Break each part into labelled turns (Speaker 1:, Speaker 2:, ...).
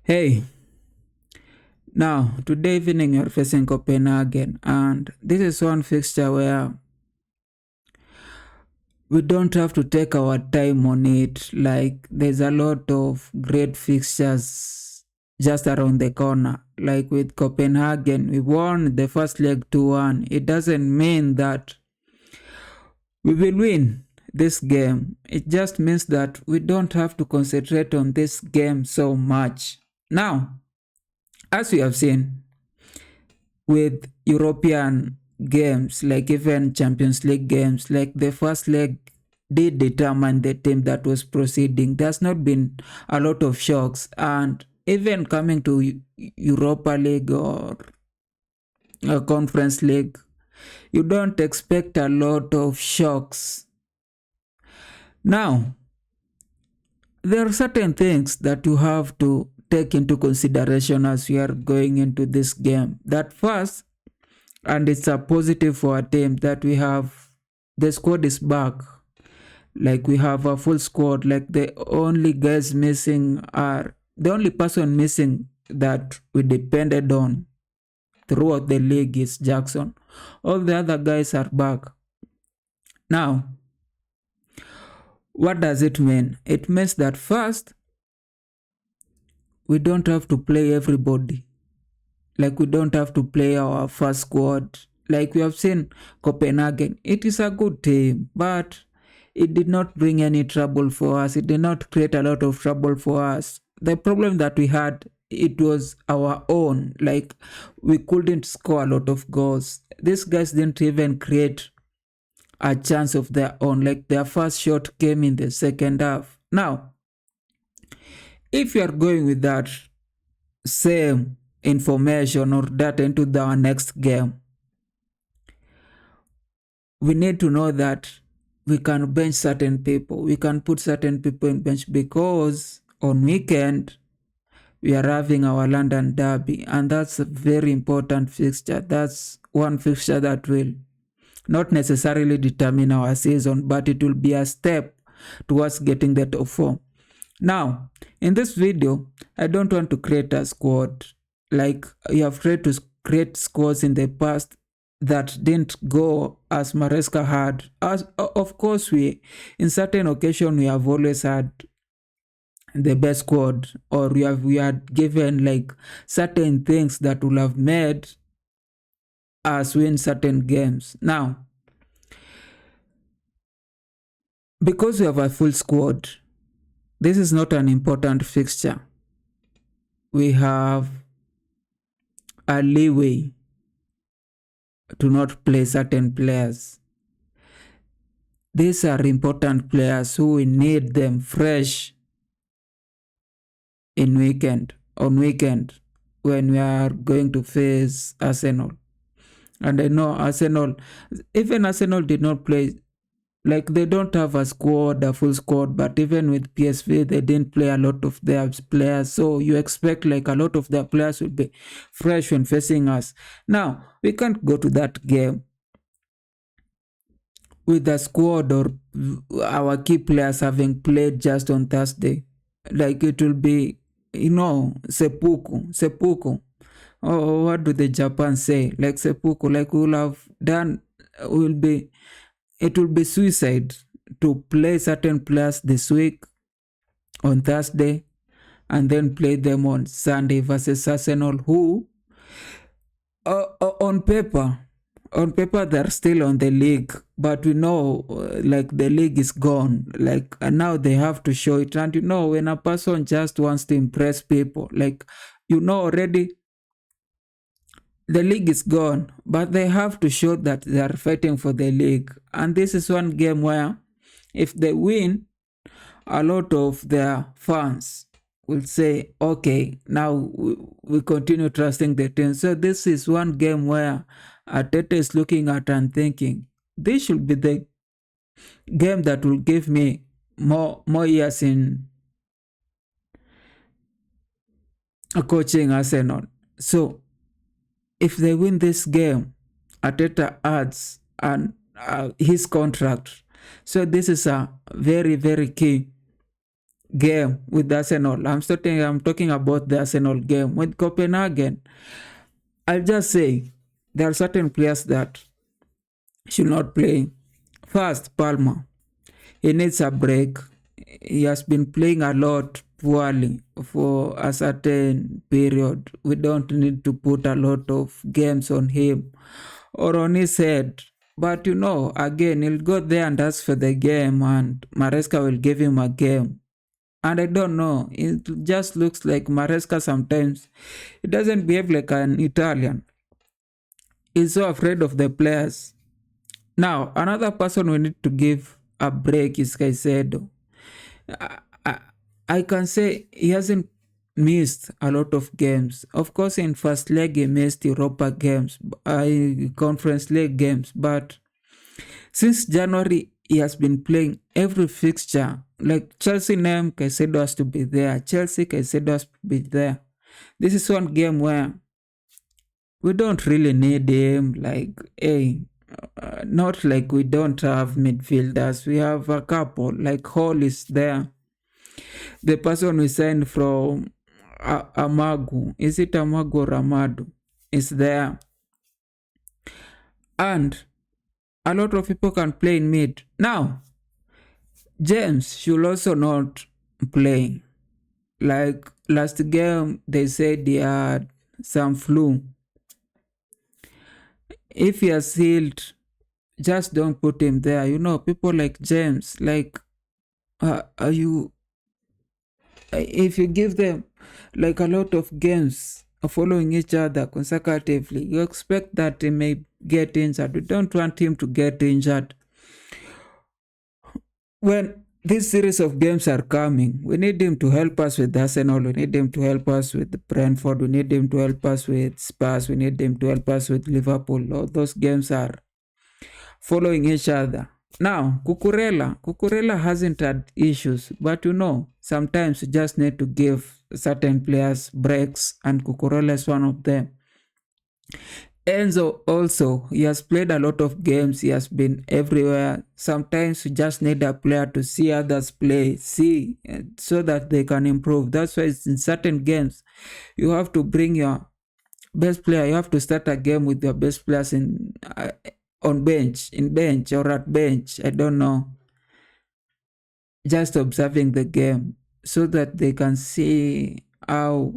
Speaker 1: Hey, now today evening you're facing Copenhagen, and this is one fixture where we don't have to take our time on it. Like, there's a lot of great fixtures just around the corner. Like with Copenhagen, we won the first leg 2-1. It doesn't mean that we will win this game. It just means that we don't have to concentrate on this game so much. Now, as we have seen, with European games, like even Champions League games, like the first leg did determine the team that was proceeding. There's not been a lot of shocks, and even coming to Europa League or a Conference League, you don't expect a lot of shocks. Now, there are certain things that you have to take into consideration as we are going into this game. That first, and it's a positive for our team, that we have the squad is back. Like, we have a full squad. Like, the only person missing that we depended on throughout the league is Jackson. All the other guys are back. Now, what does it mean? It means that first, we don't have to play everybody. Like, we don't have to play our first squad. Like we have seen Copenhagen, it is a good team, but it did not bring any trouble for us. It did not create a lot of trouble for us. The problem that we had, it was our own. Like, we couldn't score a lot of goals. These guys didn't even create a chance of their own. Like, their first shot came in the second half. Now, if you are going with that same information or data into our next game, we need to know that we can bench certain people. We can put certain people in bench because on weekend we are having our London derby, and that's a very important fixture. That's one fixture that will not necessarily determine our season, but it will be a step towards getting the top 4. Now, in this video, I don't want to create a squad. Like, you have tried to create squads in the past that didn't go as Maresca had. Of course, in certain occasions, we have always had the best squad, or we had given like certain things that will have made us win certain games. Now, because we have a full squad, this is not an important fixture. We have a leeway to not play certain players. These are important players who we need them fresh on weekend when we are going to face Arsenal. And I know even Arsenal did not play. Like, they don't have a full squad, but even with PSV, they didn't play a lot of their players. So you expect like a lot of their players will be fresh when facing us. Now, we can't go to that game with the squad or our key players having played just on Thursday. Like, it will be, seppuku. Oh, what do the Japan say? Like, seppuku, like it will be suicide to play certain players this week on Thursday and then play them on Sunday versus Arsenal, who on paper they're still on the league, but we know like the league is gone. Like, and now they have to show it. And when a person just wants to impress people, like, already the league is gone, but they have to show that they are fighting for the league. And this is one game where if they win, a lot of their fans will say, okay, now we continue trusting the team. So this is one game where Arteta is looking at and thinking, this should be the game that will give me more years in coaching Arsenal. So if they win this game, Arteta adds his contract. So this is a very, very key game with Arsenal. I'm talking about the Arsenal game with Copenhagen. I'll just say there are certain players that should not play. First, Palmer. He needs a break. He has been playing a lot poorly for a certain period. We don't need to put a lot of games on him or on his head. But again, he'll go there and ask for the game, and Maresca will give him a game. And I don't know, it just looks like Maresca sometimes. He doesn't behave like an Italian. He's so afraid of the players. Now, another person we need to give a break is Caicedo. I, I, I can say he hasn't missed a lot of games. Of course, in first leg he missed Europa games, Conference League games, but since January he has been playing every fixture. Like Chelsea name, Caicedo has to be there. Chelsea, Caicedo has to be there. This is one game where we don't really need him. Like, hey, not like we don't have midfielders. We have a couple. Like Hall is there. The person we signed from Amagu, is it Amagu or Ramadu, is there. And a lot of people can play in mid. Now, James should also not play. Like last game, they said he had some flu. If he has healed, just don't put him there. People like James, like, if you give them like a lot of games following each other consecutively, you expect that he may get injured. We don't want him to get injured. When this series of games are coming, we need him to help us with Arsenal, we need him to help us with Brentford, we need him to help us with Spurs, we need him to help us with Liverpool. All those games are following each other. Now, Cucurella hasn't had issues, but sometimes you just need to give certain players breaks, and Cucurella is one of them. Enzo also, he has played a lot of games, he has been everywhere. Sometimes you just need a player to see others play, so that they can improve. That's why in certain games, you have to bring your best player. You have to start a game with your best players on bench, or at bench, I don't know, just observing the game so that they can see how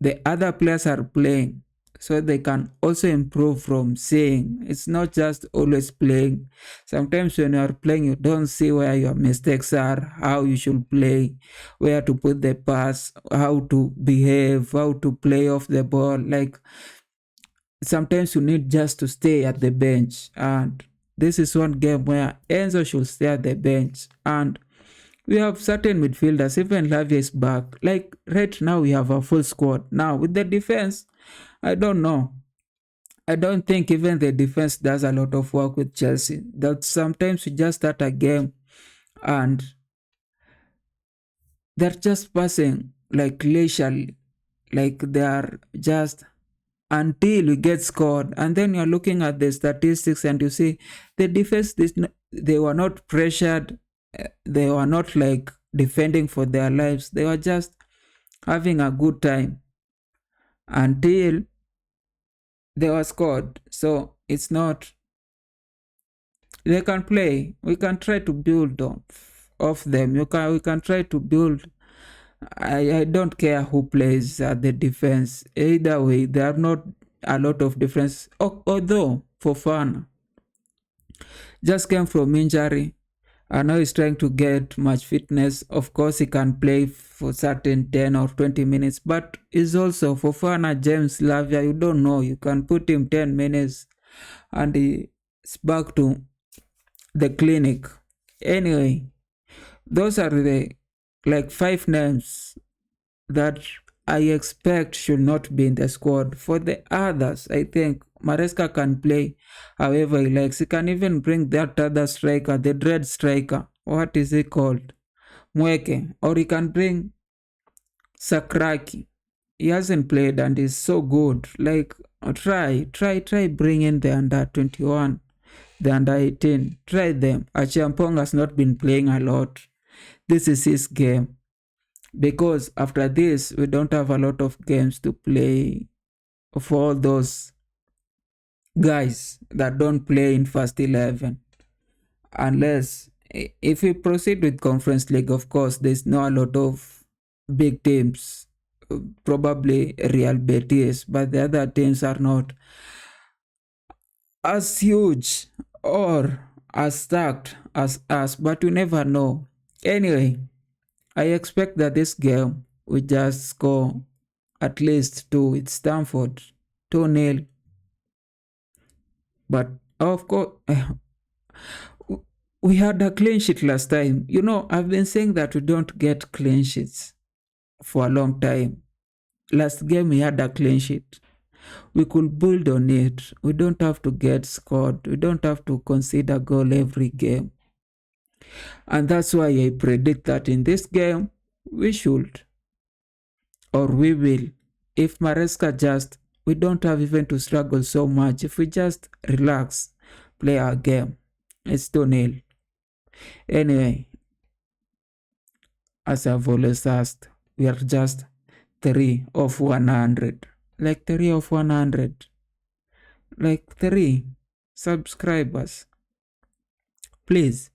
Speaker 1: the other players are playing, so they can also improve from seeing. It's not just always playing. Sometimes when you are playing, you don't see where your mistakes are, how you should play, where to put the pass, how to behave, how to play off the ball. Like, sometimes you need just to stay at the bench, and this is one game where Enzo should stay at the bench. And we have certain midfielders, even Lavia is back. Like right now we have a full squad. Now with the defense, I don't know. I don't think even the defense does a lot of work with Chelsea. That sometimes we just start a game and they're just passing like leisurely, like they are just until we get scored. And then you're looking at the statistics and you see the defense, they were not pressured, they were not like defending for their lives, they were just having a good time until they were scored. So it's not, they can play, we can try to build off them, we can try to build. I don't care who plays at the defense. Either way, there are not a lot of difference. Although Fofana just came from injury, and now he's trying to get much fitness. Of course, he can play for certain 10 or 20 minutes, but is also Fofana, James, Lavia. You don't know. You can put him 10 minutes, and he's back to the clinic. Anyway, those are the like 5 names that I expect should not be in the squad. For the others, I think Maresca can play however he likes. He can even bring that other striker, the dread striker. What is he called? Mweke. Or he can bring Sakraki. He hasn't played and is so good. Like, try bring in the under 21, the under 18. Try them. Achiampong has not been playing a lot. This is his game. Because after this, we don't have a lot of games to play for all those guys that don't play in first 11. Unless, if we proceed with Conference League, of course, there's not a lot of big teams. Probably Real Betis, but the other teams are not as huge or as stacked as us, but you never know. Anyway, I expect that this game will just score at least 2 with Stamford, 2-0. But of course, we had a clean sheet last time. You know, I've been saying that we don't get clean sheets for a long time. Last game we had a clean sheet. We could build on it. We don't have to get scored. We don't have to concede a goal every game. And that's why I predict that in this game, we should, or we will. If Maresca just, we don't have even to struggle so much. If we just relax, play our game, it's 2-0. Anyway, as I've always asked, we are just 3 of 100. Like 3 of 100. Like 3 subscribers. Please